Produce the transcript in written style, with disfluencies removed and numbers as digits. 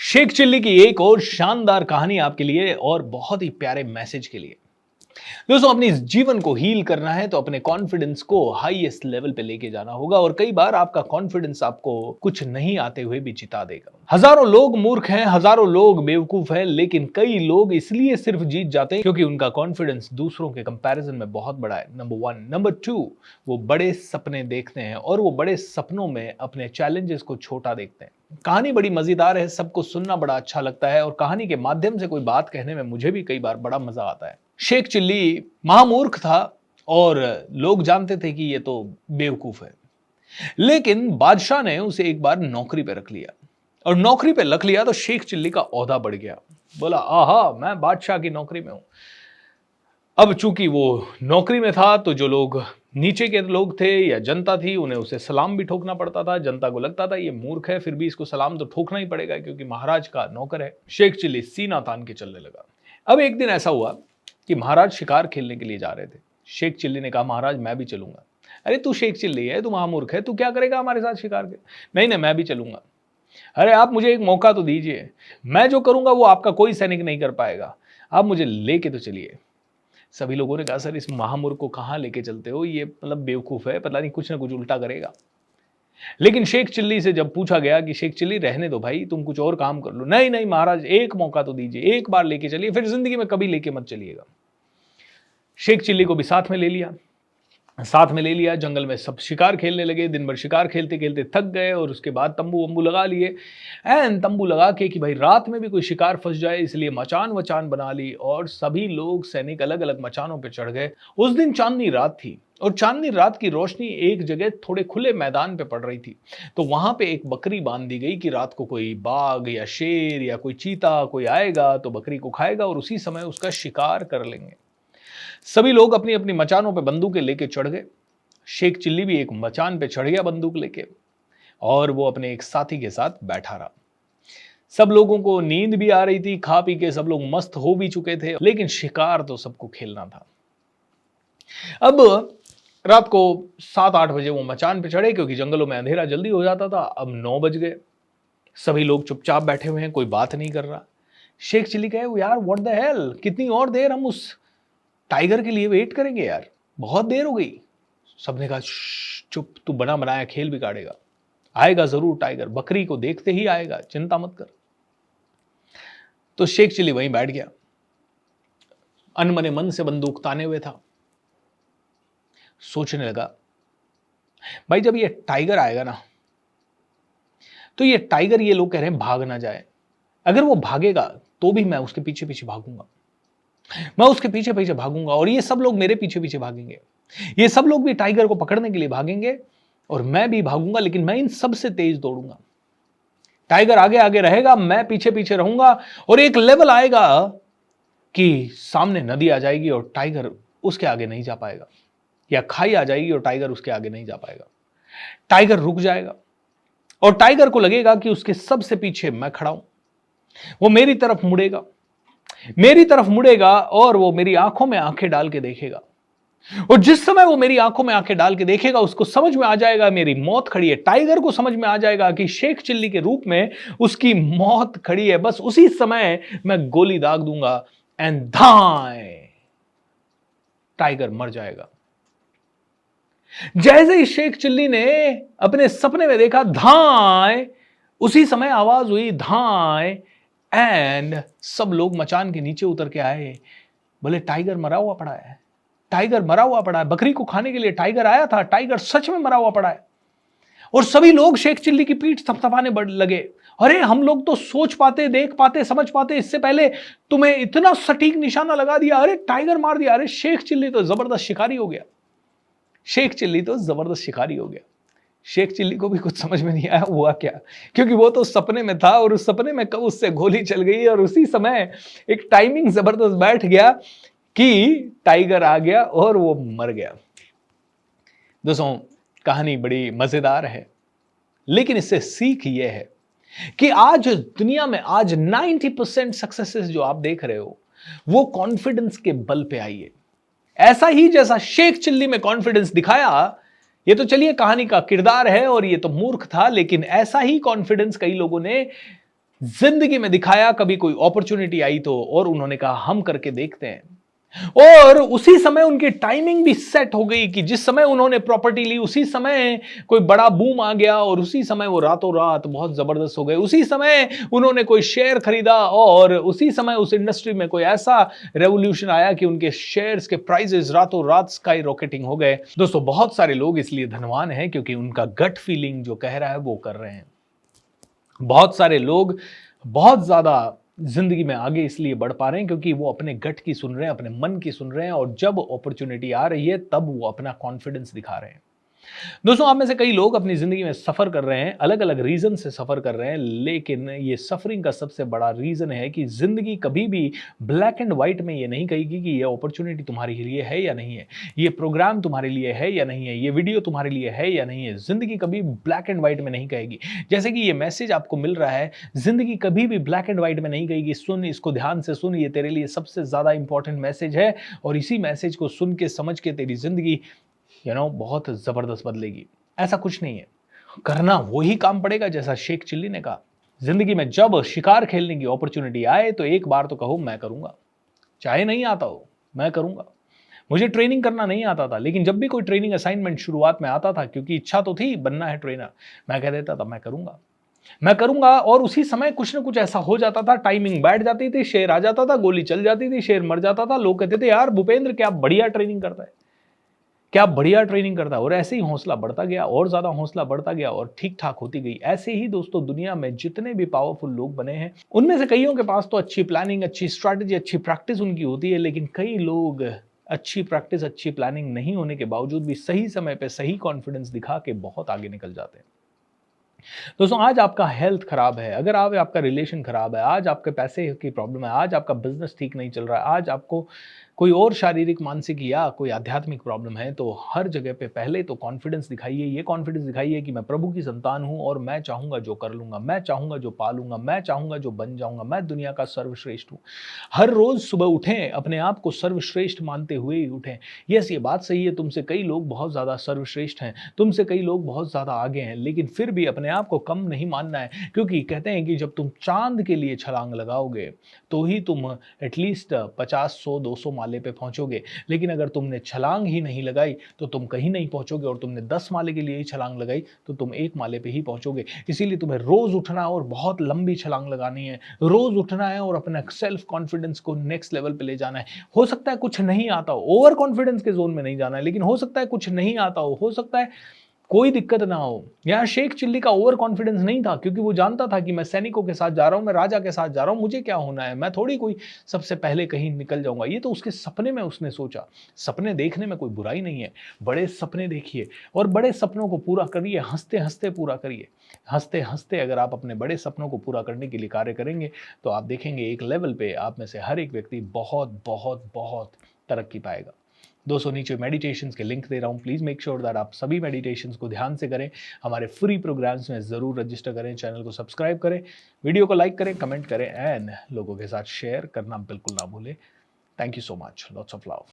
Sheikh chilli की एक और शानदार कहानी आपके लिए और बहुत ही प्यारे मैसेज के लिए। दोस्तों, अपने इस जीवन को हील करना है तो अपने कॉन्फिडेंस को हाईएस्ट लेवल पे लेके जाना होगा और कई बार आपका कॉन्फिडेंस आपको कुछ नहीं आते हुए भी जिता देगा। हजारों लोग मूर्ख हैं, हजारों लोग बेवकूफ हैं, लेकिन कई लोग इसलिए सिर्फ जीत जाते हैं क्योंकि उनका कॉन्फिडेंस दूसरों के कंपैरिजन में बहुत बड़ा है। नंबर 1। नंबर 2, वो बड़े सपने देखते हैं और वो बड़े सपनों में अपने चैलेंजेस को छोटा देखते हैं। कहानी बड़ी मजेदार है, सबको सुनना बड़ा अच्छा लगता है और कहानी के माध्यम से कोई बात कहने में मुझे भी कई बार बड़ा मजा आता है। शेख चिल्ली महामूर्ख था और लोग जानते थे कि ये तो बेवकूफ है, लेकिन बादशाह ने उसे एक बार नौकरी पे रख लिया और नौकरी पे रख लिया तो शेख चिल्ली का ओहदा बढ़ गया। बोला, आहा, मैं बादशाह की नौकरी में हूं। अब चूंकि वो नौकरी में था तो जो लोग नीचे के लोग थे या जनता थी उन्हें उसे सलाम भी ठोकना पड़ता था। जनता को लगता था ये मूर्ख है, फिर भी इसको सलाम तो ठोकना ही पड़ेगा क्योंकि महाराज का नौकर है। शेख चिल्ली सीना तान के चलने लगा। अब एक दिन ऐसा हुआ कि महाराज शिकार खेलने के लिए जा रहे थे। शेख चिल्ली ने कहा, महाराज मैं भी चलूंगा। अरे तू शेख चिल्ली है, तू महामूर्ख है, तू क्या करेगा हमारे साथ शिकार के? नहीं नहीं, मैं भी चलूंगा। अरे आप मुझे एक मौका तो दीजिए, मैं जो करूंगा वो आपका कोई सैनिक नहीं कर पाएगा, आप मुझे लेके तो चलिए। सभी लोगों ने कहा, सर इस महामूर्ख को कहां लेके चलते हो, ये मतलब बेवकूफ है, पता नहीं कुछ ना कुछ उल्टा करेगा। लेकिन शेख चिल्ली से जब पूछा गया कि शेख चिल्ली रहने दो भाई, तुम कुछ और काम कर लो। नहीं नहीं महाराज, एक मौका तो दीजिए, एक बार लेके चलिए, फिर जिंदगी में कभी लेके मत चलिएगा। शेख चिल्ली को भी साथ में ले लिया। जंगल में सब शिकार खेलने लगे। दिन भर शिकार खेलते खेलते थक गए और उसके बाद तंबू वंबू लगा लिए। तंबू लगा के कि भाई रात में भी कोई शिकार फंस जाए, इसलिए मचान वचान बना ली और सभी लोग सैनिक अलग अलग मचानों पे चढ़ गए। उस दिन चांदनी रात थी और चांदनी रात की रोशनी एक जगह थोड़े खुले मैदान पे पड़ रही थी, तो वहां पे एक बकरी बांध दी गई कि रात को कोई बाघ या शेर या कोई चीता कोई आएगा तो बकरी को खाएगा और उसी समय उसका शिकार कर लेंगे। सभी लोग अपनी अपनी मचानों पे बंदूकें लेके चढ़ गए। शेख चिल्ली भी एक मचान पे चढ़ गया बंदूक लेके और वो अपने एक साथी के साथ बैठा रहा। सब लोगों को नींद भी आ रही थी, खा पी के सब लोग मस्त हो भी चुके थे, लेकिन शिकार तो सबको खेलना था। अब रात को 7-8 बजे वो मचान पे चढ़े क्योंकि जंगलों में अंधेरा जल्दी हो जाता था। अब 9 बज गए, सभी लोग चुपचाप बैठे हुए हैं, कोई बात नहीं कर रहा। शेख चिल्ली कहे, यार व्हाट द हेल, कितनी और देर हम उस टाइगर के लिए वेट करेंगे यार, बहुत देर हो गई। सबने कहा, चुप, तू बना बनाया खेल बिगाड़ेगा, आएगा जरूर टाइगर, बकरी को देखते ही आएगा, चिंता मत कर। तो शेख चिल्ली वहीं बैठ गया, अनमने मन से बंदूक ताने हुए था। सोचने लगा, भाई जब ये टाइगर आएगा ना तो ये टाइगर, ये लोग कह रहे हैं भाग ना जाए, अगर वो भागेगा तो भी मैं उसके पीछे पीछे भागूंगा, मैं उसके पीछे पीछे भागूंगा और ये सब लोग मेरे पीछे पीछे भागेंगे। ये सब लोग भी टाइगर को पकड़ने के लिए भागेंगे और मैं भी भागूंगा, लेकिन मैं इन सबसे तेज दौड़ूंगा। टाइगर आगे आगे रहेगा, मैं पीछे पीछे रहूंगा और एक लेवल आएगा कि सामने नदी आ जाएगी और टाइगर उसके आगे नहीं जा पाएगा, या खाई आ जाएगी और टाइगर उसके आगे नहीं जा पाएगा। टाइगर रुक जाएगा और टाइगर को लगेगा कि उसके सबसे पीछे मैं खड़ा हूं। वो मेरी तरफ मुड़ेगा और वो मेरी आंखों में आंखें डाल के देखेगा और जिस समय वो मेरी आंखों में आंखें डाल के देखेगा उसको समझ में आ जाएगा मेरी मौत खड़ी है। टाइगर को समझ में आ जाएगा कि शेख चिल्ली के रूप में उसकी मौत खड़ी है। बस उसी समय मैं गोली दाग दूंगा एंड धाए, टाइगर मर जाएगा। जैसे ही शेख चिल्ली ने अपने सपने में देखा धाए, उसी समय आवाज हुई धाए एंड सब लोग मचान के नीचे उतर के आए। बोले, टाइगर मरा हुआ पड़ा है, टाइगर मरा हुआ पड़ा है, बकरी को खाने के लिए टाइगर आया था, टाइगर सच में मरा हुआ पड़ा है। और सभी लोग शेख चिल्ली की पीठ थपथपाने लगे। अरे हम लोग तो सोच पाते, देख पाते, समझ पाते, इससे पहले तुम्हें इतना सटीक निशाना लगा दिया, अरे टाइगर मार दिया, अरे शेख चिल्ली तो जबरदस्त शिकारी हो गया, शेख चिल्ली तो जबरदस्त शिकारी हो गया। शेख चिल्ली को भी कुछ समझ में नहीं आया हुआ क्या, क्योंकि वो तो सपने में था और उस सपने में कब उससे गोली चल गई और उसी समय एक टाइमिंग जबरदस्त बैठ गया कि टाइगर आ गया और वो मर गया। दोस्तों, कहानी बड़ी मजेदार है, लेकिन इससे सीख यह है कि आज दुनिया में आज 90% सक्सेसेस जो आप देख रहे हो वो कॉन्फिडेंस के बल पे आई है। ऐसा ही जैसा शेख चिल्ली में कॉन्फिडेंस दिखाया, ये तो चलिए कहानी का किरदार है और ये तो मूर्ख था, लेकिन ऐसा ही कॉन्फिडेंस कई लोगों ने जिंदगी में दिखाया, कभी कोई अपॉर्चुनिटी आई तो, और उन्होंने कहा हम करके देखते हैं। और उसी समय उनकी टाइमिंग भी सेट हो गई कि जिस समय उन्होंने प्रॉपर्टी ली उसी समय कोई बड़ा बूम आ गया और उसी समय वो रातों रात बहुत जबरदस्त हो गए। उसी समय उन्होंने कोई शेयर खरीदा और उसी समय उस इंडस्ट्री में कोई ऐसा रेवोल्यूशन आया कि उनके शेयर्स के प्राइसेस रातों रात स्काई रॉकेटिंग हो गए। दोस्तों, बहुत सारे लोग इसलिए धनवान हैं क्योंकि उनका गट फीलिंग जो कह रहा है वो कर रहे हैं। बहुत सारे लोग बहुत ज्यादा जिंदगी में आगे इसलिए बढ़ पा रहे हैं क्योंकि वो अपने गट की सुन रहे हैं, अपने मन की सुन रहे हैं, और जब अपॉर्चुनिटी आ रही है तब वो अपना कॉन्फिडेंस दिखा रहे हैं। दोस्तों, आप में से कई लोग अपनी जिंदगी में सफर कर रहे हैं, अलग अलग रीजन से सफर कर रहे हैं, लेकिन ये सफरिंग का सबसे बड़ा रीजन है कि जिंदगी कभी भी ब्लैक एंड व्हाइट में ये नहीं कहेगी कि ये अपॉर्चुनिटी तुम्हारे लिए है या नहीं है, ये प्रोग्राम तुम्हारे लिए है या नहीं है, ये वीडियो तुम्हारे लिए है या नहीं है। जिंदगी कभी ब्लैक एंड व्हाइट में नहीं कहेगी। जैसे कि ये मैसेज आपको मिल रहा है, जिंदगी कभी भी ब्लैक एंड व्हाइट में नहीं कहेगी। सुन, इसको ध्यान से सुन, ये तेरे लिए सबसे ज्यादा इंपॉर्टेंट मैसेज है, और इसी मैसेज को सुन के समझ के तेरी जिंदगी बहुत जबरदस्त बदलेगी। ऐसा कुछ नहीं है, करना वही काम पड़ेगा जैसा शेख चिल्ली ने कहा। जिंदगी में जब शिकार खेलने की अपॉर्चुनिटी आए तो एक बार तो कहो मैं करूंगा, चाहे नहीं आता हो मैं करूंगा। मुझे ट्रेनिंग करना नहीं आता था, लेकिन जब भी कोई ट्रेनिंग असाइनमेंट शुरुआत में आता था, क्योंकि इच्छा तो थी बनना है ट्रेनर, मैं कह देता था मैं करूंगा मैं करूंगा। और उसी समय कुछ ना कुछ ऐसा हो जाता था, टाइमिंग बैठ जाती थी, शेर आ जाता था, गोली चल जाती थी, शेर मर जाता था। लोग कहते थे यार भूपेंद्र क्या बढ़िया ट्रेनिंग करता है, क्या बढ़िया ट्रेनिंग करता है। और ऐसे ही हौसला बढ़ता गया और ज्यादा हौसला बढ़ता गया और ठीक ठाक होती गई। ऐसे ही दोस्तों, दुनिया में जितने भी पावरफुल लोग बने हैं उनमें से कईयों के पास तो अच्छी प्लानिंग, अच्छी स्ट्रैटेजी, अच्छी प्रैक्टिस उनकी होती है, लेकिन कई लोग अच्छी प्रैक्टिस, अच्छी प्लानिंग नहीं होने के बावजूद भी सही समय पे सही कॉन्फिडेंस दिखा के बहुत आगे निकल जाते हैं। दोस्तों, आज आपका हेल्थ खराब है, अगर आपका रिलेशन खराब है, आज आपके पैसे की प्रॉब्लम है, आज आपका बिजनेस ठीक नहीं चल रहा है, आज आपको कोई और शारीरिक, मानसिक या कोई आध्यात्मिक प्रॉब्लम है, तो हर जगह पे पहले तो कॉन्फिडेंस दिखाइए। ये कॉन्फिडेंस दिखाइए कि मैं प्रभु की संतान हूं और मैं चाहूंगा जो कर लूंगा, मैं चाहूंगा जो पालूंगा, मैं चाहूंगा जो बन जाऊंगा, मैं दुनिया का सर्वश्रेष्ठ हूं। हर रोज सुबह उठें, अपने आप को सर्वश्रेष्ठ मानते हुए ही उठें। यस, ये बात सही है, तुमसे कई लोग बहुत ज्यादा सर्वश्रेष्ठ हैं, तुमसे कई लोग बहुत ज्यादा आगे हैं, लेकिन फिर भी अपने आप को कम नहीं मानना है, क्योंकि कहते हैं कि जब तुम चांद के लिए छलांग लगाओगे तो ही तुम एटलीस्ट 50, 100, 200 माले पे पहुंचोगे। लेकिन अगर तुमने छलांग ही नहीं लगाई तो तुम कहीं नहीं पहुंचोगे, और तुमने 10 माले के लिए ही छलांग लगाई तो तुम 1 माले पे ही पहुंचोगे। इसीलिए तुम्हें रोज उठना और बहुत लंबी छलांग लगानी है, रोज उठना है और अपना सेल्फ कॉन्फिडेंस को नेक्स्ट लेवल पे ले जाना है। हो सकता है कुछ नहीं आता हो, ओवर कॉन्फिडेंस के जोन में नहीं जाना है, लेकिन हो सकता है कुछ नहीं आता हो सकता है कोई दिक्कत ना हो। यहां शेख चिल्ली का ओवर कॉन्फिडेंस नहीं था, क्योंकि वो जानता था कि मैं सैनिकों के साथ जा रहा हूं, मैं राजा के साथ जा रहा हूं, मुझे क्या होना है, मैं थोड़ी कोई सबसे पहले कहीं निकल जाऊंगा। ये तो उसके सपने में उसने सोचा। सपने देखने में कोई बुराई नहीं है, बड़े सपने देखिए और बड़े सपनों को पूरा करिए, हंसते हंसते पूरा करिए। हंसते हंसते अगर आप अपने बड़े सपनों को पूरा करने के लिए कार्य करेंगे तो आप देखेंगे एक लेवल पे आप में से हर एक व्यक्ति बहुत बहुत बहुत तरक्की पाएगा। दोस्तों, नीचे मेडिटेशंस के लिंक दे रहा हूँ, प्लीज़ मेक श्योर दैट आप सभी मेडिटेशंस को ध्यान से करें। हमारे फ्री प्रोग्राम्स में ज़रूर रजिस्टर करें, चैनल को सब्सक्राइब करें, वीडियो को लाइक करें, कमेंट करें एंड लोगों के साथ शेयर करना बिल्कुल ना भूलें। Thank you so much, lots of love.